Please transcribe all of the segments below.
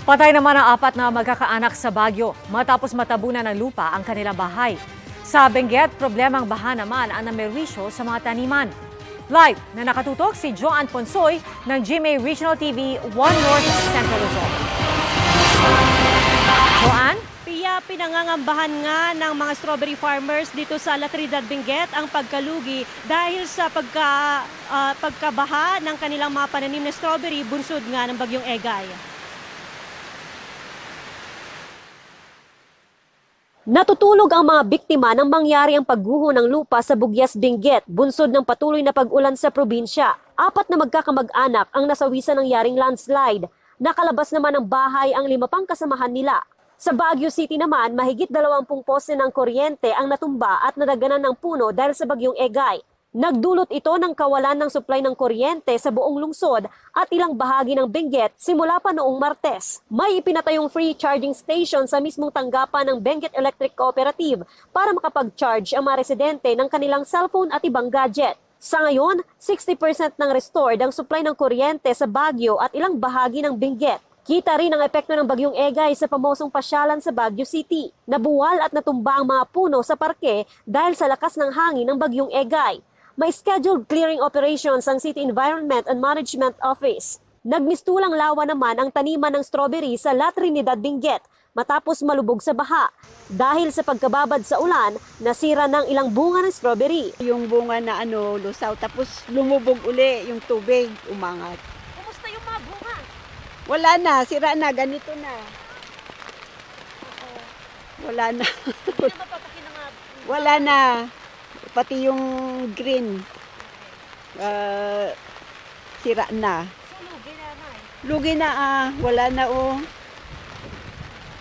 Patay naman ang 4 na magkakaanak sa Baguio matapos matabunan ng lupa ang kanilang bahay. Sa Benguet, problemang baha naman ang namerwisyo sa mga taniman. Live na nakatutok si Joanne Ponsoy ng GMA Regional TV 1 North Central Luzon. Joanne? Pia, pinangangambahan nga ng mga strawberry farmers dito sa La Trinidad, Benguet ang pagkalugi dahil sa pagkabaha ng kanilang mga pananim na strawberry bunsod nga ng bagyong Egay. Natutulog ang mga biktima nang mangyari ang pagguho ng lupa sa Bugyas, Benguet, bunsod ng patuloy na pag-ulan sa probinsya. 4 na magkakamag-anak ang nasawi sa nangyaring landslide. Nakalabas naman ng bahay ang 5 pang kasamahan nila. Sa Baguio City naman, mahigit 20 poste ng kuryente ang natumba at nadaganan ng puno dahil sa bagyong Egay. Nagdulot ito ng kawalan ng supply ng kuryente sa buong lungsod at ilang bahagi ng Benguet simula pa noong Martes. May ipinatayong free charging station sa mismong tanggapan ng Benguet Electric Cooperative para makapag-charge ang mga residente ng kanilang cellphone at ibang gadget. Sa ngayon, 60% ng restored ang supply ng kuryente sa Baguio at ilang bahagi ng Benguet. Kita rin ang epekto ng bagyong Egay sa pamosong pasyalan sa Baguio City. Nabuwal at natumba ang mga puno sa parke dahil sa lakas ng hangin ng bagyong Egay. May scheduled clearing operations ang City Environment and Management Office. Nagmistulang lawa naman ang taniman ng strawberry sa La Trinidad, Benguet matapos malubog sa baha. Dahil sa pagkababad sa ulan, nasira ng ilang bunga ng strawberry. Yung bunga na lusaw, tapos lumubog uli yung tubig, umangat. Kumusta yung mga bunga? Wala na, sira na, ganito na. Wala na. Hindi na mapapaki na nga. Wala na. Pati yung green, sira na. So, lugi na na eh. Lugi na wala na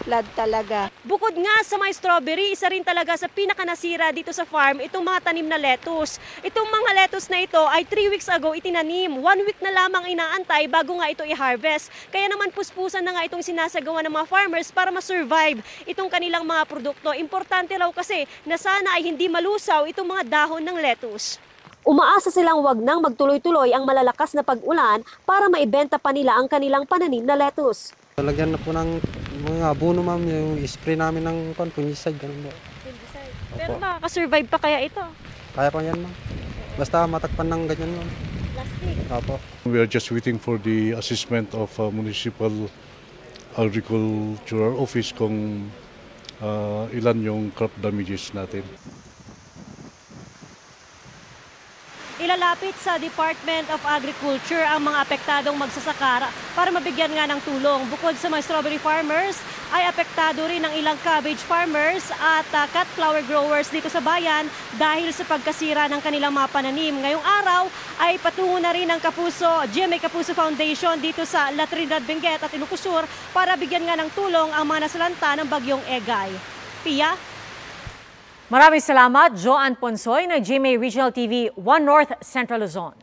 Lad talaga. Bukod nga sa may strawberry, isa rin talaga sa pinakanasira dito sa farm itong mga tanim na lettuce. Itong mga lettuce na ito ay 3 weeks ago itinanim. 1 week na lamang inaantay bago nga ito i-harvest. Kaya naman puspusan na nga itong sinasagawa ng mga farmers para ma-survive itong kanilang mga produkto. Importante raw kasi na sana ay hindi malusaw itong mga dahon ng lettuce. Umaasa silang wag nang magtuloy-tuloy ang malalakas na pag-ulan para maibenta pa nila ang kanilang pananim na lettuce. Lagyan na po ng mga abono, ma'am, yung spray namin ng fungicide, ganun po. Pero makakasurvive pa kaya ito? Kaya pa yan, ma'am. Basta matakpan ng ganyan, ma'am. Plastic. Opo. We are just waiting for the assessment of Municipal Agricultural Office kung ilan yung crop damages natin. Ilalapit sa Department of Agriculture ang mga apektadong magsasaka para mabigyan nga ng tulong. Bukod sa mga strawberry farmers, ay apektado rin ang ilang cabbage farmers at cut flower growers dito sa bayan dahil sa pagkasira ng kanilang mga pananim. Ngayong araw ay patungo na rin ng GMA Kapuso Foundation dito sa La Trinidad, Benguet at Ilocos Sur para bigyan nga ng tulong ang mga nasalanta ng bagyong Egay. Pia? Maraming salamat, Joanne Ponsoy ng GMA Regional TV 1 North Central Luzon.